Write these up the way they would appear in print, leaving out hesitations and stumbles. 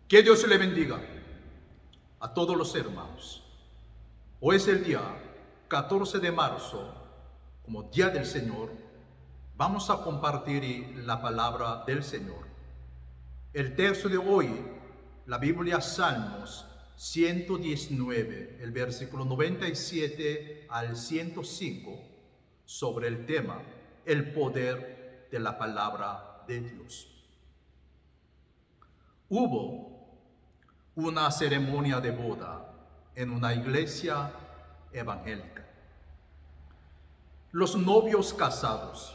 Que Dios le bendiga a todos los hermanos. Hoy es el día 14 de marzo, como Día del Señor. Vamos a compartir la palabra del Señor. El texto de hoy, la Biblia Salmos 119, el versículo 97 al 105, sobre el tema, el poder de la palabra de Dios. Hubo una ceremonia de boda en una iglesia evangélica. Los novios casados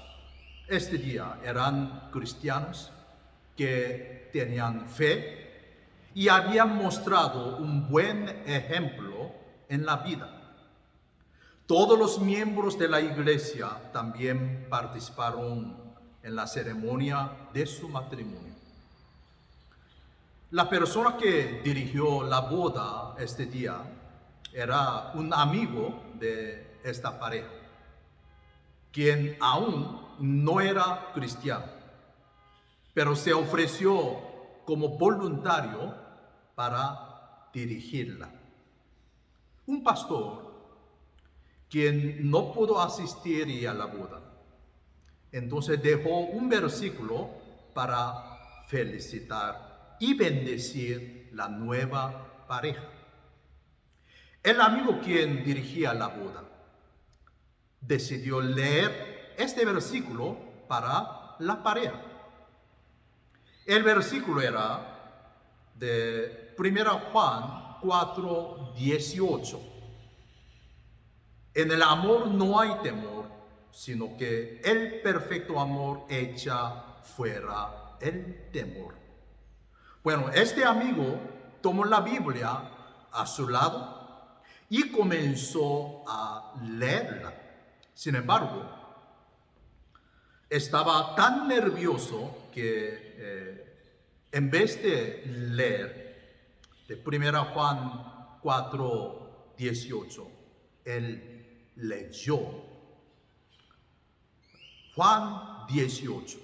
este día eran cristianos que tenían fe y habían mostrado un buen ejemplo en la vida. Todos los miembros de la iglesia también participaron en la ceremonia de su matrimonio. La persona que dirigió la boda este día era un amigo de esta pareja, quien aún no era cristiano, pero se ofreció como voluntario para dirigirla. Un pastor, quien no pudo asistir a la boda, entonces dejó un versículo para felicitar y bendecir la nueva pareja. El amigo quien dirigía la boda decidió leer este versículo para la pareja. El versículo era de 1 Juan 4:18. En el amor no hay temor, sino que el perfecto amor echa fuera el temor. Bueno, este amigo tomó la Biblia a su lado y comenzó a leerla. Sin embargo, estaba tan nervioso que en vez de leer de 1 Juan 4:18, él leyó Juan 18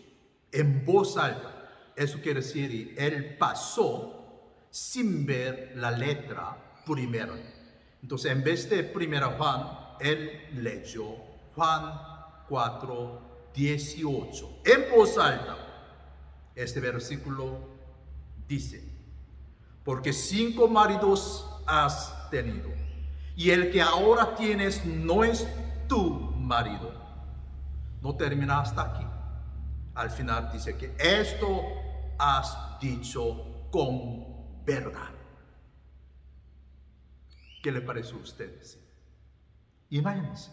en voz alta. Eso quiere decir, él pasó sin ver la letra primero. Entonces, en vez de 1 Juan, él leyó Juan 4:18 en voz alta. Este versículo dice: porque 5 maridos has tenido, y el que ahora tienes no es tu marido. No termina hasta aquí. Al final dice que esto has dicho con verdad. ¿Qué le parece a ustedes? Imagínense,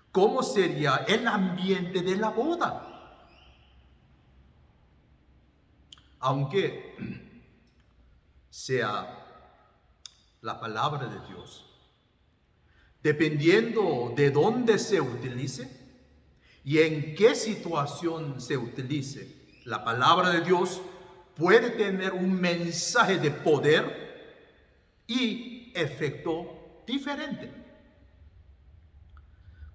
¿cómo sería el ambiente de la boda? Aunque sea la palabra de Dios, dependiendo de dónde se utilice y en qué situación se utilice, la palabra de Dios puede tener un mensaje de poder y efecto diferente.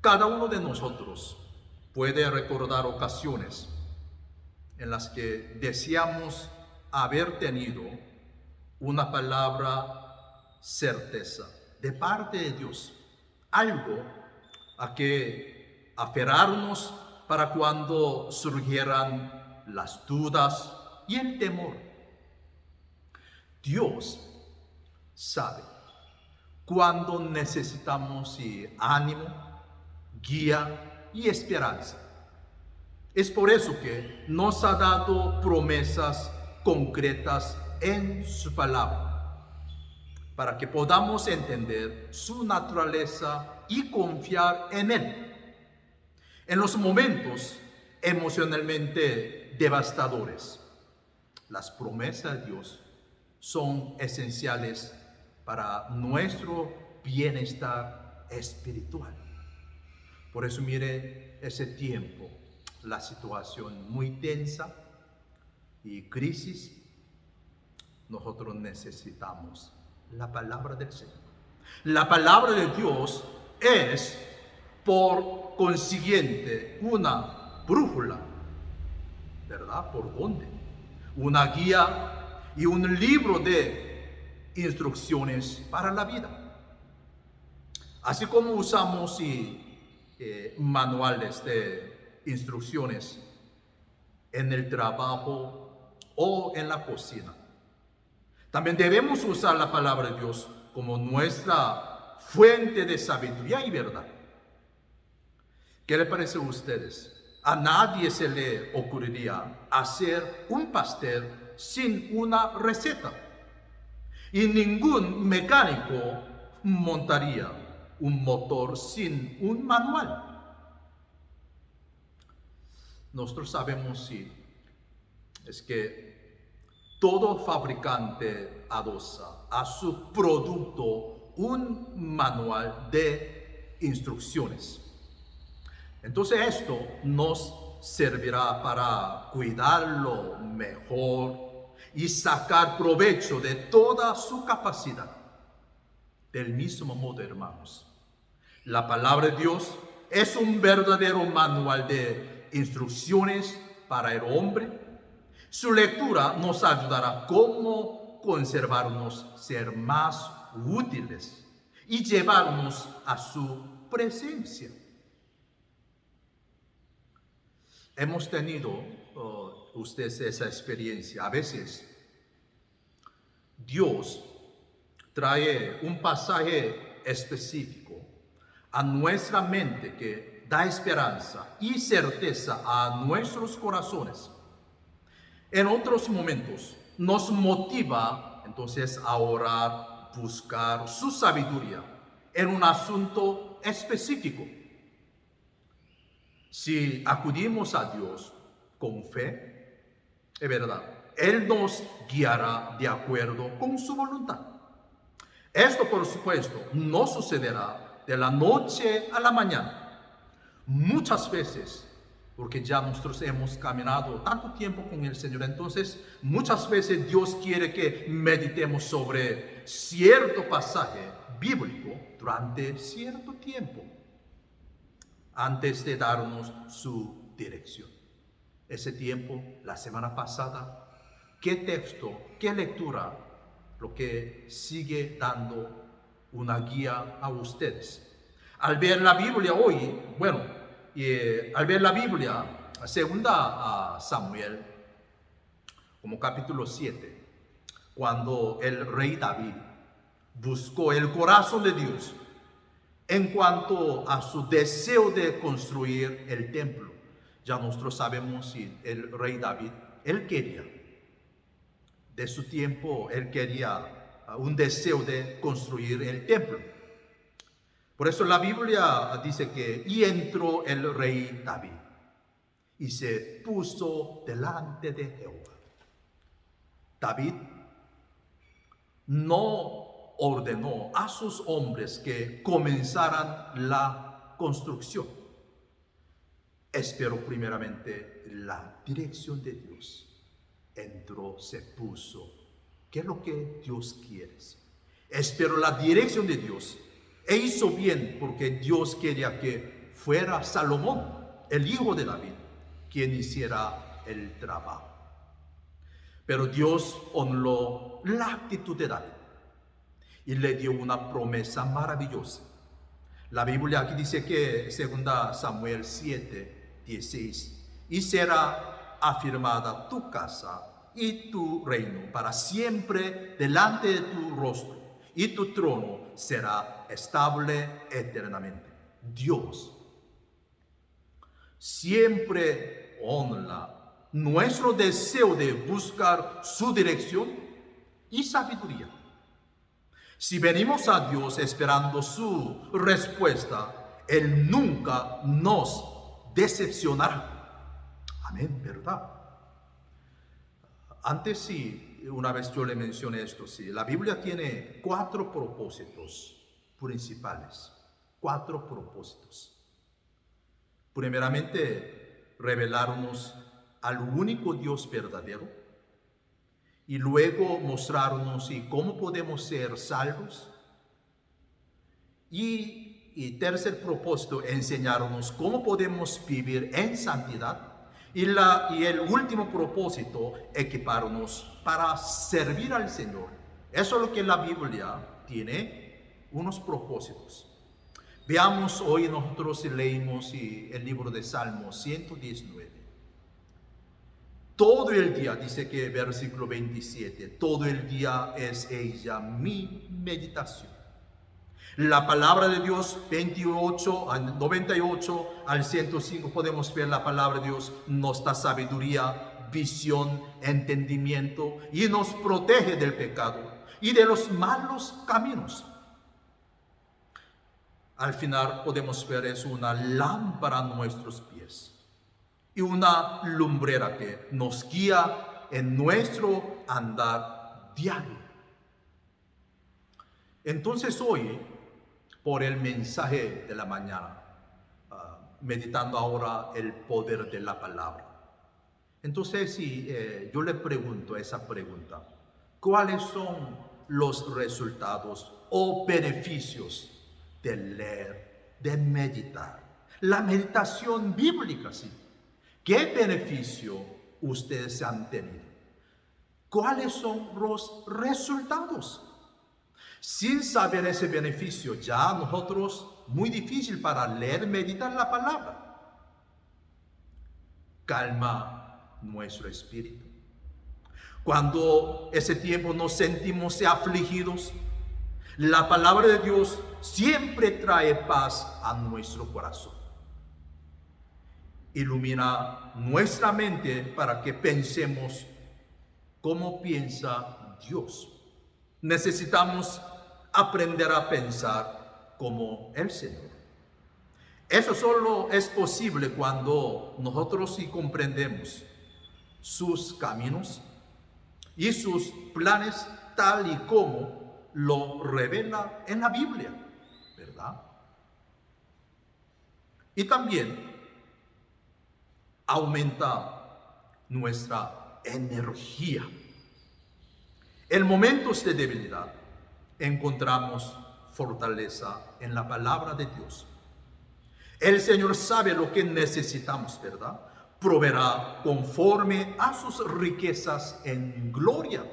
Cada uno de nosotros puede recordar ocasiones en las que deseamos haber tenido una palabra certeza de parte de Dios, algo a que aferrarnos para cuando surgieran las dudas y el temor. Dios sabe cuando necesitamos ánimo, guía y esperanza. Es por eso que nos ha dado promesas concretas en su palabra, para que podamos entender su naturaleza y confiar en Él. En los momentos emocionalmente devastadores, las promesas de Dios son esenciales para nuestro bienestar espiritual. Por eso mire ese tiempo, la situación muy tensa y crisis, nosotros necesitamos la palabra del Señor. La palabra de Dios es, por consiguiente, una brújula, ¿verdad? ¿Por dónde? Una guía y un libro de instrucciones para la vida. Así como usamos manuales de instrucciones en el trabajo o en la cocina, también debemos usar la palabra de Dios como nuestra fuente de sabiduría y verdad. ¿Qué les parece a ustedes? A nadie se le ocurriría hacer un pastel sin una receta. Y ningún mecánico montaría un motor sin un manual. Nosotros sabemos es que todo fabricante adosa a su producto un manual de instrucciones. Entonces esto nos servirá para cuidarlo mejor y sacar provecho de toda su capacidad. Del mismo modo, hermanos, la palabra de Dios es un verdadero manual de instrucciones para el hombre. Su lectura nos ayudará a cómo conservarnos, ser más útiles y llevarnos a su presencia. Hemos tenido ustedes esa experiencia. A veces Dios trae un pasaje específico a nuestra mente que da esperanza y certeza a nuestros corazones. En otros momentos nos motiva entonces a orar, buscar su sabiduría en un asunto específico. Si acudimos a Dios con fe, es verdad, Él nos guiará de acuerdo con su voluntad. Esto, por supuesto, no sucederá de la noche a la mañana. Muchas veces, porque ya nosotros hemos caminado tanto tiempo con el Señor, entonces muchas veces Dios quiere que meditemos sobre cierto pasaje bíblico durante cierto tiempo, antes de darnos su dirección. Ese tiempo, la semana pasada, ¿qué texto, qué lectura, lo que sigue dando una guía a ustedes? Al ver la Biblia hoy, al ver la Biblia, segunda a Samuel, como capítulo 7, cuando el rey David buscó el corazón de Dios en cuanto a su deseo de construir el templo. Ya nosotros sabemos si el rey David, él quería, de su tiempo, él quería un deseo de construir el templo. Por eso la Biblia dice que, y entró el rey David, y se puso delante de Jehová. David no ordenó a sus hombres que comenzaran la construcción. Esperó primeramente la dirección de Dios. Entró, se puso. ¿Qué es lo que Dios quiere? Esperó la dirección de Dios e hizo bien, porque Dios quería que fuera Salomón, el hijo de David, quien hiciera el trabajo. Pero Dios honró la actitud de David y le dio una promesa maravillosa. La Biblia aquí dice que, 2 Samuel 7:16, y será afirmada tu casa y tu reino para siempre delante de tu rostro, y tu trono será estable eternamente. Dios siempre honra nuestro deseo de buscar su dirección y sabiduría. Si venimos a Dios esperando su respuesta, Él nunca nos decepcionará. Amén, ¿verdad? Antes una vez yo le mencioné esto, la Biblia tiene 4 propósitos principales. 4 propósitos. Primeramente, revelarnos al único Dios verdadero. Y luego mostrarnos cómo podemos ser salvos. Y tercer propósito, enseñarnos cómo podemos vivir en santidad. Y el último propósito, equiparnos para servir al Señor. Eso es lo que la Biblia tiene, unos propósitos. Veamos hoy nosotros leímos el libro de Salmos 119. Todo el día, dice que versículo 27, todo el día es ella mi meditación. La palabra de Dios, 98 al 105, podemos ver la palabra de Dios nos da sabiduría, visión, entendimiento y nos protege del pecado y de los malos caminos. Al final podemos ver es una lámpara a nuestros pies y una lumbrera que nos guía en nuestro andar diario. Entonces hoy, por el mensaje de la mañana, meditando ahora el poder de la palabra. Entonces, si yo le pregunto esa pregunta, ¿cuáles son los resultados o beneficios de leer, de meditar? La meditación bíblica, sí. ¿Qué beneficio ustedes han tenido? ¿Cuáles son los resultados? Sin saber ese beneficio, ya nosotros, muy difícil para leer, meditar la palabra. Calma nuestro espíritu. Cuando ese tiempo nos sentimos afligidos, la palabra de Dios siempre trae paz a nuestro corazón. Ilumina nuestra mente para que pensemos como piensa Dios. Necesitamos aprender a pensar como el Señor. Eso solo es posible cuando nosotros sí comprendemos sus caminos y sus planes tal y como lo revela en la Biblia, ¿verdad? Y también aumenta nuestra energía. En momentos de debilidad encontramos fortaleza en la palabra de Dios. El Señor sabe lo que necesitamos, ¿verdad? Proveerá conforme a sus riquezas en gloria.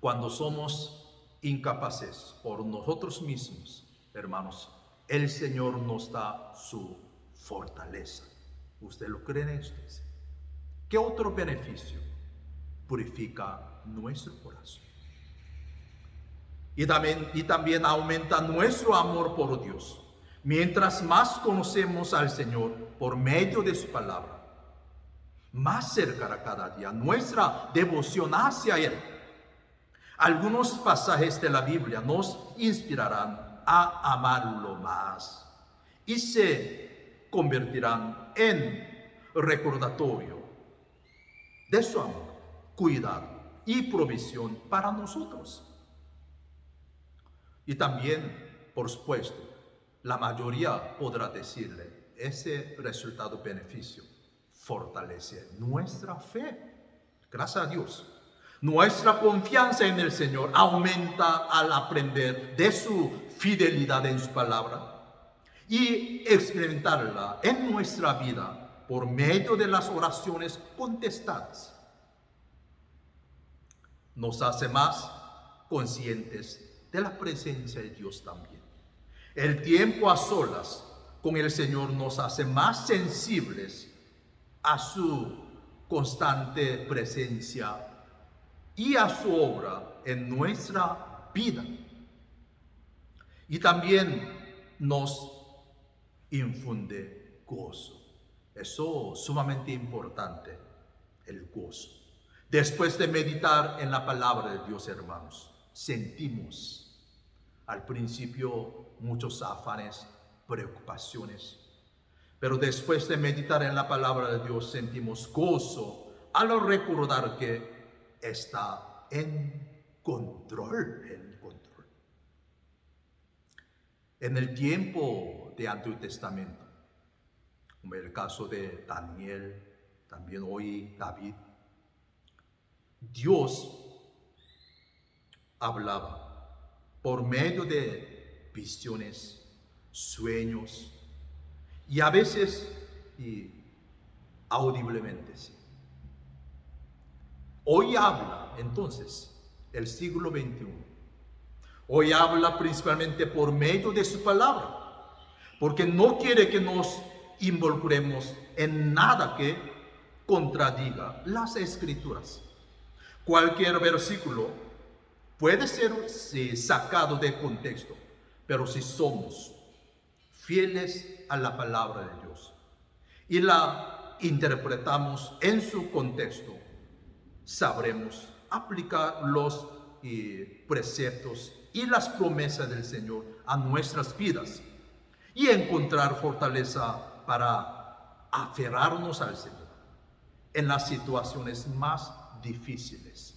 Cuando somos incapaces por nosotros mismos, hermanos, el Señor nos da su fortaleza. ¿Usted lo cree en esto? ¿Qué otro beneficio? Purifica nuestro corazón. Y también aumenta nuestro amor por Dios. Mientras más conocemos al Señor por medio de su palabra, más cerca cada día nuestra devoción hacia Él. Algunos pasajes de la Biblia nos inspirarán a amarlo más y se convertirán en recordatorio de su amor, cuidado y provisión para nosotros. Y también, por supuesto, la mayoría podrá decirle, ese resultado beneficio fortalece nuestra fe. Gracias a Dios. Nuestra confianza en el Señor aumenta al aprender de su fidelidad en su palabra y experimentarla en nuestra vida por medio de las oraciones contestadas. Nos hace más conscientes de la presencia de Dios también. El tiempo a solas con el Señor nos hace más sensibles a su constante presencia y a su obra en nuestra vida. Y también nos infunde gozo. Eso es sumamente importante, el gozo. Después de meditar en la palabra de Dios, hermanos, sentimos al principio muchos afanes, preocupaciones, pero después de meditar en la palabra de Dios sentimos gozo al recordar que está en control. En el tiempo de Antiguo Testamento, como el caso de Daniel, también hoy David, Dios hablaba por medio de visiones, sueños, y a veces y audiblemente. Sí. Hoy habla entonces el siglo XXI. Hoy habla principalmente por medio de su palabra, porque no quiere que nos involucremos en nada que contradiga las escrituras. Cualquier versículo puede ser sacado de contexto, pero si somos fieles a la palabra de Dios y la interpretamos en su contexto, sabremos aplicar los preceptos y las promesas del Señor a nuestras vidas y encontrar fortaleza para aferrarnos al Señor en las situaciones más difíciles.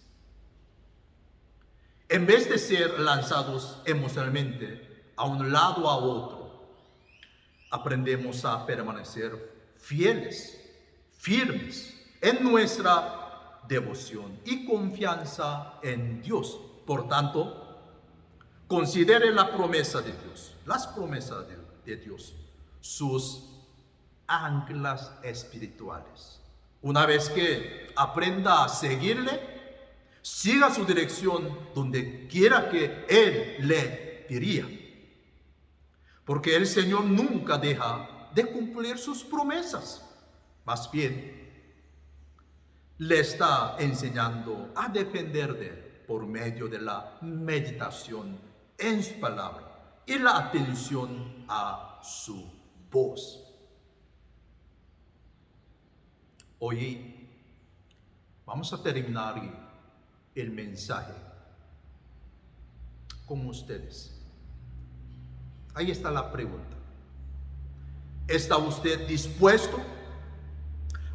En vez de ser lanzados emocionalmente a un lado o a otro, aprendemos a permanecer fieles, firmes en nuestra devoción y confianza en Dios. Por tanto, considere la promesa de Dios, las promesas de Dios, sus anclas espirituales. Una vez que aprenda a seguirle, siga su dirección donde quiera que Él le diría. Porque el Señor nunca deja de cumplir sus promesas. Más bien, le está enseñando a depender de Él por medio de la meditación en su palabra y la atención a su voz. Hoy vamos a terminar el mensaje con ustedes. Ahí está la pregunta. ¿Está usted dispuesto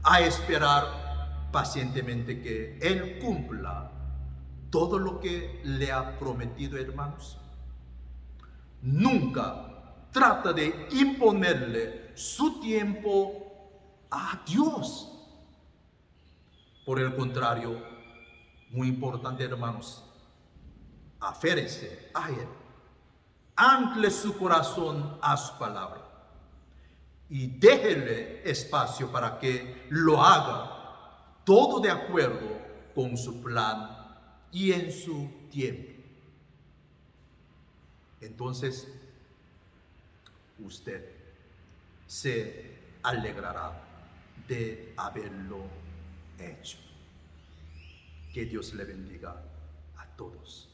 a esperar pacientemente que Él cumpla todo lo que le ha prometido, hermanos? Nunca trata de imponerle su tiempo a Dios. Por el contrario, muy importante, hermanos, aférrese a Él. Ancle su corazón a su palabra y déjele espacio para que lo haga todo de acuerdo con su plan y en su tiempo. Entonces, usted se alegrará de haberlo hecho. Que Dios le bendiga a todos.